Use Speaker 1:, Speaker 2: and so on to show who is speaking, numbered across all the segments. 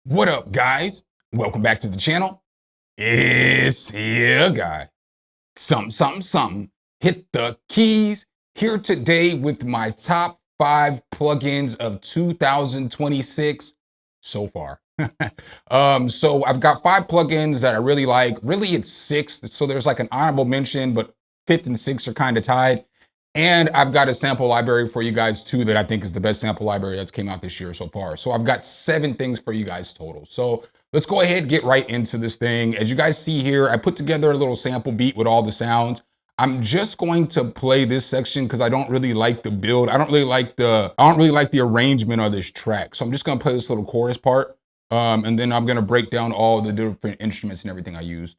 Speaker 1: What up, guys? Welcome back to the channel. It's your guy, Something. Hit the keys. Here today with my top 5 plugins of 2026 so far. So I've got 5 plugins that I really like. Really, it's 6. So there's like an honorable mention, but 5th and 6th are kind of tied. And I've got a sample library for you guys too that I think is the best sample library that's came out this year so far. So I've got 7 things for you guys total. So let's go ahead and get right into this thing. As you guys see here, I put together a little sample beat with all the sounds. I'm just going to play this section because I don't really like the build. I don't really like the arrangement of this track. So I'm just gonna play this little chorus part. And then I'm gonna break down all the different instruments and everything I used.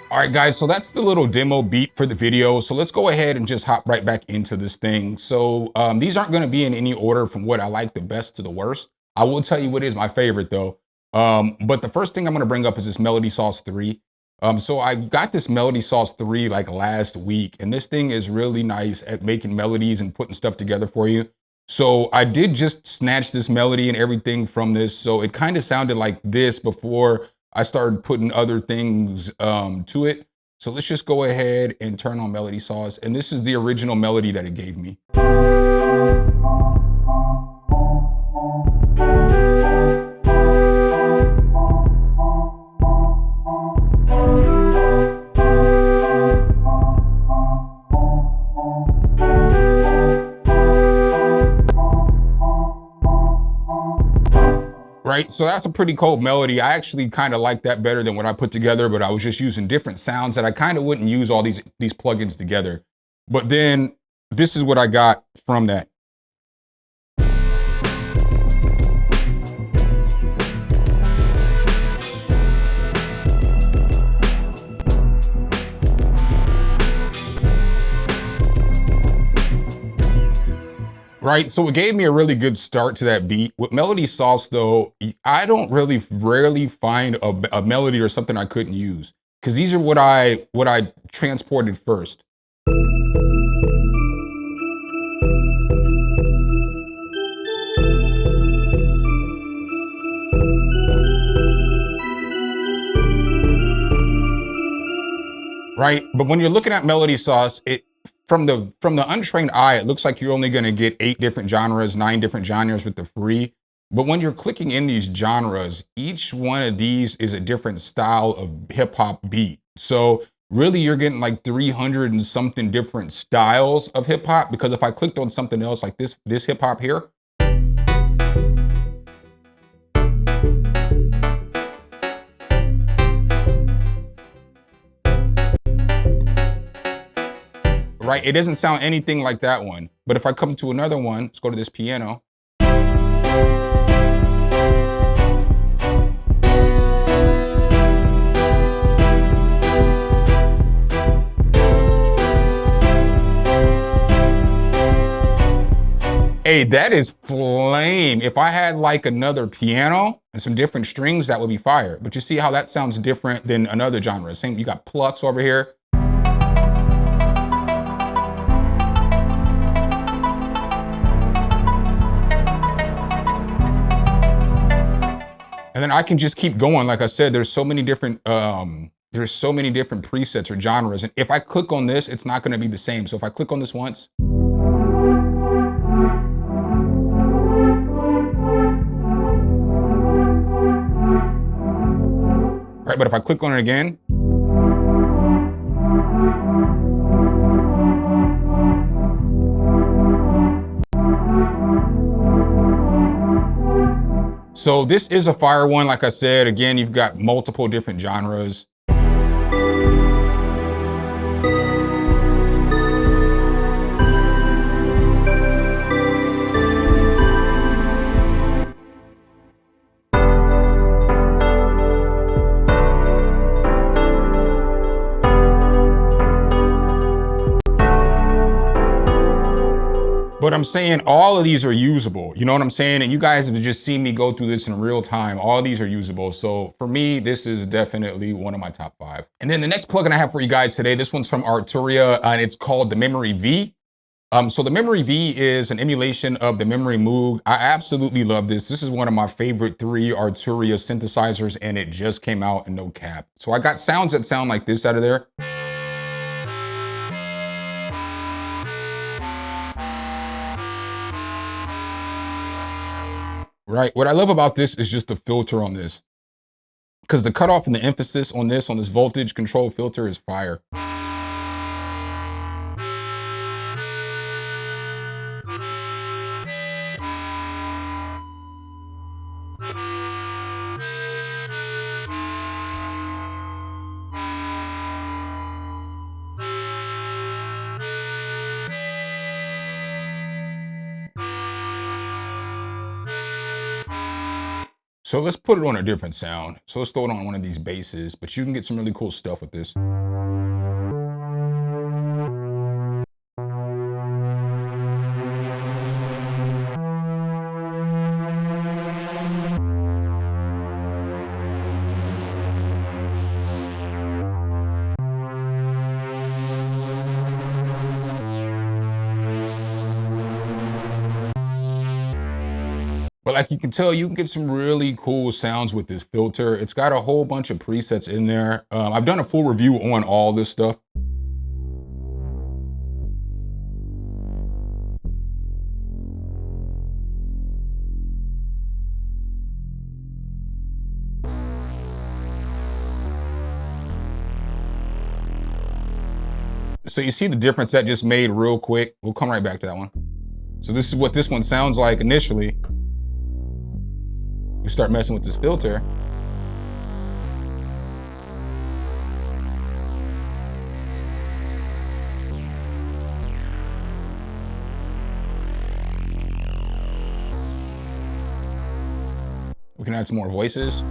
Speaker 1: All right, guys, so that's the little demo beat for the video. So let's go ahead and just hop right back into this thing. So these aren't gonna be in any order from what I like the best to the worst. I will tell you what is my favorite though. But the first thing I'm gonna bring up is this Melody Sauce 3. So I got this Melody Sauce 3 like last week, and this thing is really nice at making melodies and putting stuff together for you. So I did just snatch this melody and everything from this. So it kind of sounded like this before I started putting other things to it. So let's just go ahead and turn on Melody Sauce. And this is the original melody that it gave me. Right, so that's a pretty cool melody. I actually kind of like that better than what I put together, but I was just using different sounds that I kind of wouldn't use all these plugins together. But then this is what I got from that. Right, so it gave me a really good start to that beat. With Melody Sauce though, I don't rarely find a melody or something I couldn't use, because these are what I transported first. Right, but when you're looking at Melody Sauce, from the untrained eye, it looks like you're only gonna get 8 different genres, 9 different genres with the free. But when you're clicking in these genres, each one of these is a different style of hip hop beat. So really you're getting like 300 and something different styles of hip hop, because if I clicked on something else like this hip hop here, right? It doesn't sound anything like that one. But if I come to another one, let's go to this piano. Hey, that is flame. If I had like another piano and some different strings, that would be fire. But you see how that sounds different than another genre. Same, you got plucks over here. And then I can just keep going. Like I said, there's so many different presets or genres. And if I click on this, it's not gonna be the same. So if I click on this once, right, but if I click on it again, so this is a fire one. Like I said, again, you've got multiple different genres. But I'm saying all of these are usable. You know what I'm saying? And you guys have just seen me go through this in real time. All of these are usable. So for me, this is definitely one of my top 5. And then the next plugin I have for you guys today, this one's from Arturia, and it's called the Memory V. So the Memory V is an emulation of the Memory Moog. I absolutely love this. This is one of my favorite 3 Arturia synthesizers, and it just came out, and no cap. So I got sounds that sound like this out of there. Right, what I love about this is just the filter on this. Because the cutoff and the emphasis on this voltage control filter is fire. So let's put it on a different sound. So let's throw it on one of these basses, but you can get some really cool stuff with this. But like you can tell, you can get some really cool sounds with this filter. It's got a whole bunch of presets in there. I've done a full review on all this stuff. So you see the difference that just made real quick. We'll come right back to that one. So this is what this one sounds like initially. You start messing with this filter. We can add some more voices.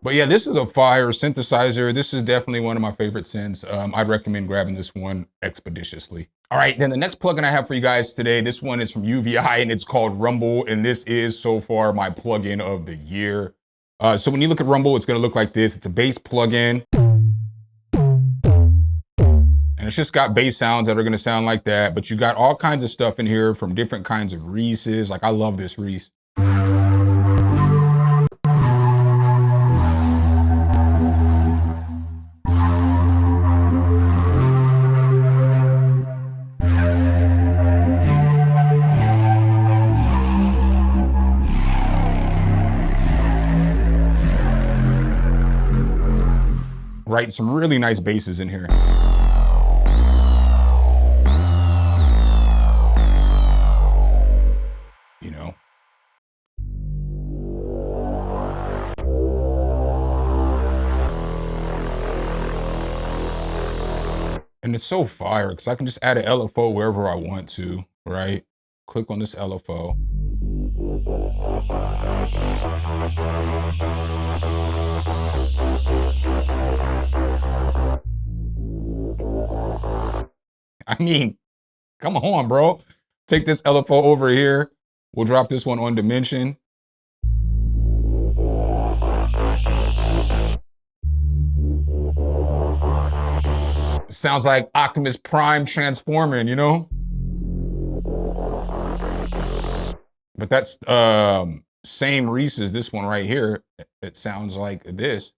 Speaker 1: But yeah, this is a fire synthesizer. This is definitely one of my favorite synths. I'd recommend grabbing this one expeditiously. All right, then the next plugin I have for you guys today, this one is from UVI and it's called Rumble. And this is so far my plugin of the year. So when you look at Rumble, it's gonna look like this. It's a bass plugin. And it's just got bass sounds that are gonna sound like that. But you got all kinds of stuff in here from different kinds of Reeses. Like I love this Reese. Right, some really nice basses in here. You know. And it's so fire because I can just add an LFO wherever I want to, right? Click on this LFO. I mean, come on, bro. Take this LFO over here. We'll drop this one on dimension. Sounds like Optimus Prime transforming, you know? But that's same Reese as this one right here. It sounds like this.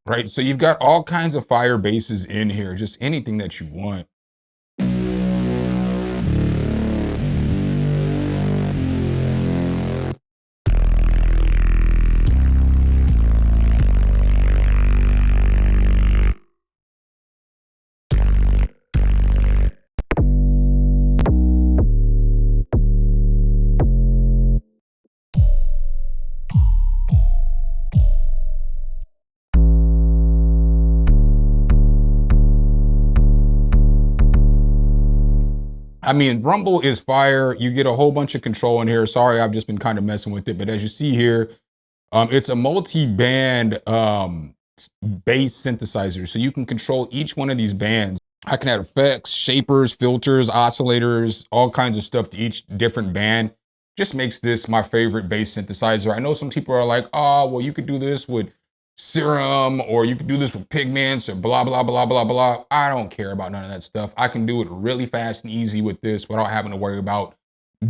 Speaker 1: Right, so you've got all kinds of fire basses in here, just anything that you want. I mean, rumble is fire. You get a whole bunch of control in here. Sorry, I've just been kind of messing with it. But as you see here, it's a multi-band bass synthesizer. So you can control each one of these bands. I can add effects, shapers, filters, oscillators, all kinds of stuff to each different band. Just makes this my favorite bass synthesizer. I know some people are like, oh, well, you could do this with Serum, or you could do this with Pigments, or blah, blah, blah, blah, blah. I don't care about none of that stuff. I can do it really fast and easy with this without having to worry about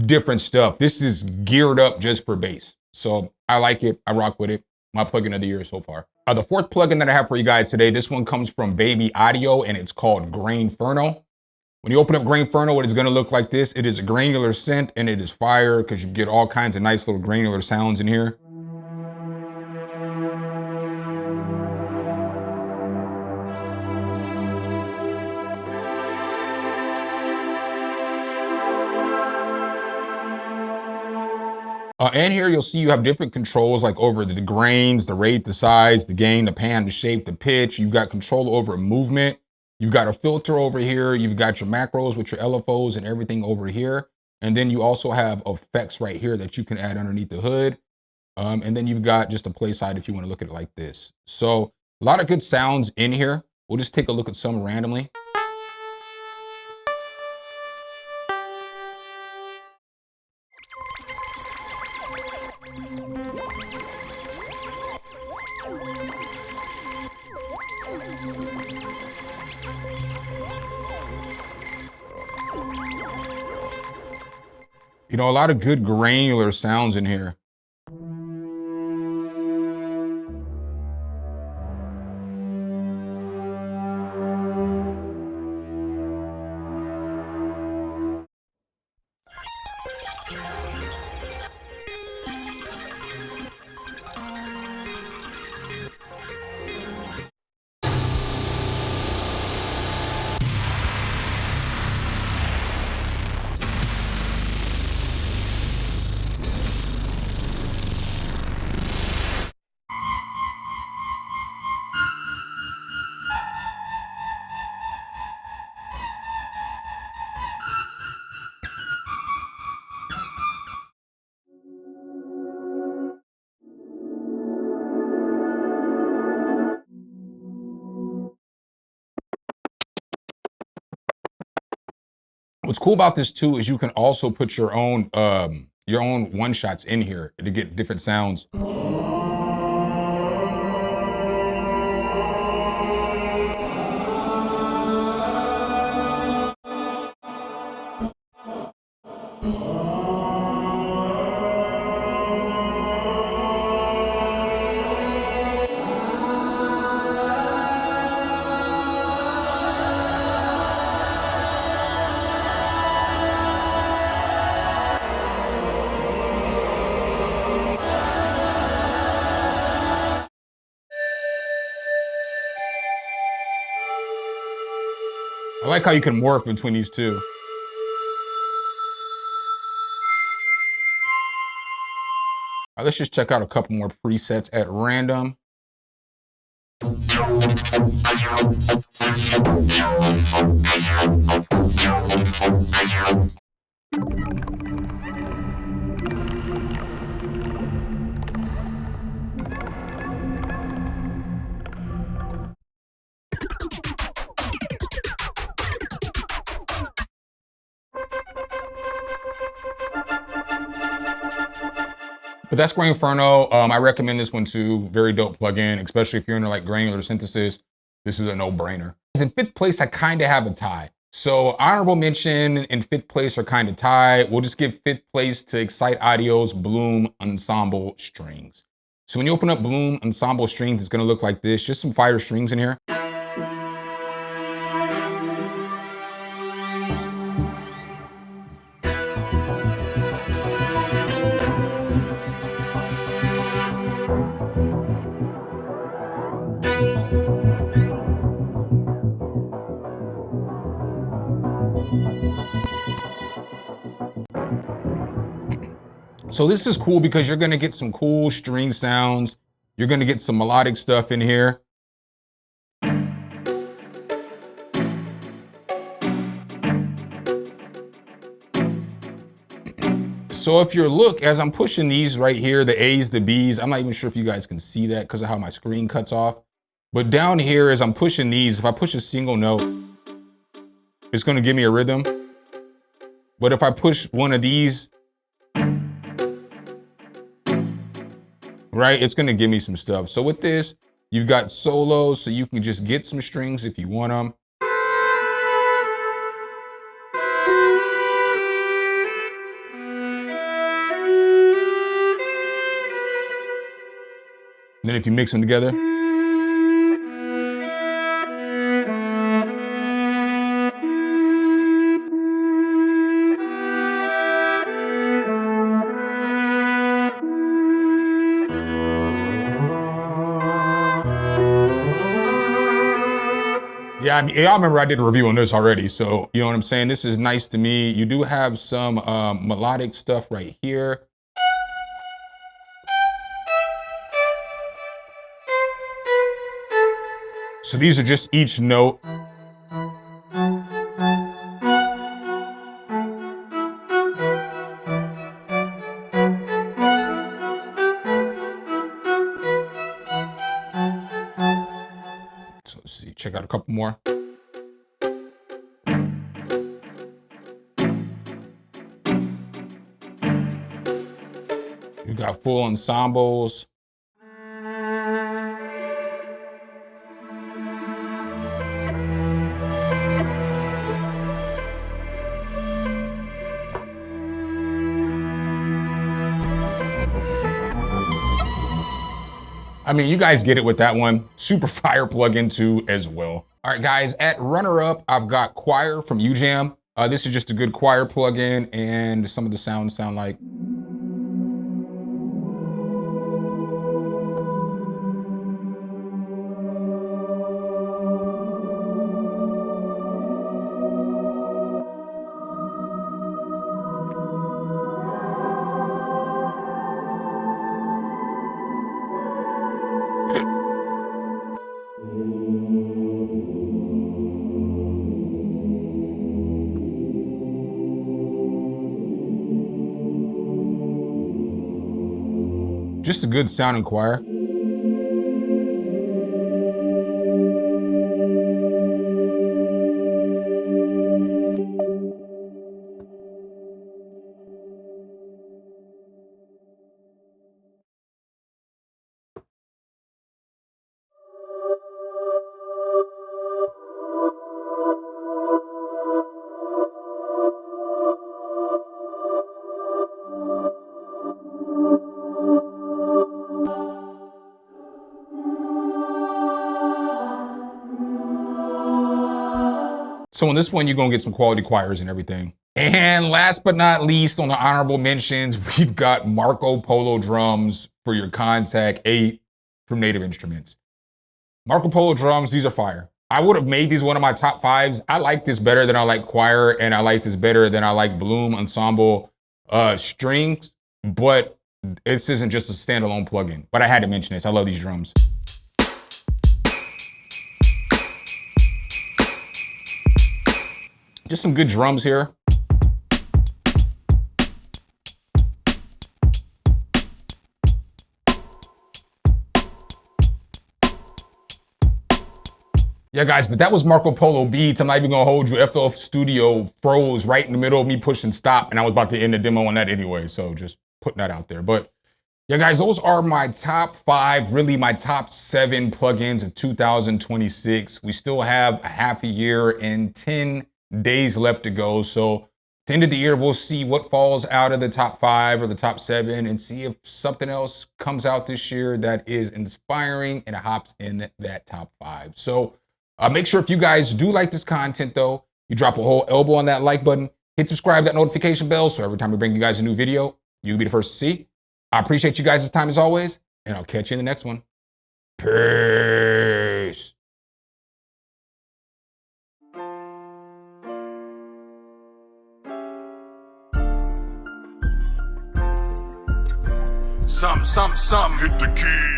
Speaker 1: different stuff. This is geared up just for bass. So I like it. I rock with it. My plugin of the year so far. The fourth plugin that I have for you guys today, this one comes from Baby Audio, and it's called Grainferno. When you open up Grainferno, it is going to look like this. It is a granular synth, and it is fire because you get all kinds of nice little granular sounds in here. And here you'll see you have different controls like over the grains, the rate, the size, the gain, the pan, the shape, the pitch. You've got control over movement. You've got a filter over here. You've got your macros with your LFOs and everything over here. And then you also have effects right here that you can add underneath the hood. And then you've got just a play side if you want to look at it like this. So a lot of good sounds in here. We'll just take a look at some randomly. You know, a lot of good granular sounds in here. What's cool about this too is you can also put your own one shots in here to get different sounds. I like how you can morph between these two. All right, let's just check out a couple more presets at random. But that's Grainferno. I recommend this one too. Very dope plugin, especially if you're into like granular synthesis. This is a no-brainer. In fifth place, I kind of have a tie. So honorable mention and fifth place are kind of tied. We'll just give fifth place to Excite Audio's Bloom Ensemble Strings. So when you open up Bloom Ensemble Strings, it's gonna look like this. Just some fire strings in here. So this is cool because you're gonna get some cool string sounds. You're gonna get some melodic stuff in here. So if you look, as I'm pushing these right here, the A's, the B's, I'm not even sure if you guys can see that because of how my screen cuts off. But down here, as I'm pushing these, if I push a single note, it's gonna give me a rhythm. But if I push one of these, right, it's gonna give me some stuff. So with this, you've got solos, so you can just get some strings if you want them. And then if you mix them together, yeah, I mean, y'all remember I did a review on this already, so you know what I'm saying? This is nice to me. You do have some melodic stuff right here. So these are just each note. So let's see, check out a couple more. You got full ensembles. I mean, you guys get it with that one. Super fire plugin too as well. All right, guys, at runner-up, I've got Chooir from UJam. This is just a good choir plugin, and some of the sounds sound like. Just a good sounding choir. So on this one, you're gonna get some quality choirs and everything. And last but not least, on the honorable mentions, we've got Marco Polo drums for your Contact 8 from Native Instruments. Marco Polo drums, these are fire. I would have made these one of my top 5s. I like this better than I like Chooir, and I like this better than I like Bloom Ensemble strings, but this isn't just a standalone plugin. But I had to mention this, I love these drums. Just some good drums here. Yeah, guys, but that was Marco Polo beats. I'm not even gonna hold you. FL Studio froze right in the middle of me pushing stop, and I was about to end the demo on that anyway, so just putting that out there. But yeah, guys, those are my top 5, really my top 7 plugins of 2026. We still have a half a year and 10 days left to go. So at the end of the year, we'll see what falls out of the top 5 or the top 7 and see if something else comes out this year that is inspiring and it hops in that top 5. So make sure if you guys do like this content though, you drop a whole elbow on that like button, hit subscribe, that notification bell, so every time we bring you guys a new video, you'll be the first to see. I appreciate you guys' time as always, and I'll catch you in the next one. Peace.
Speaker 2: Some, hit the key.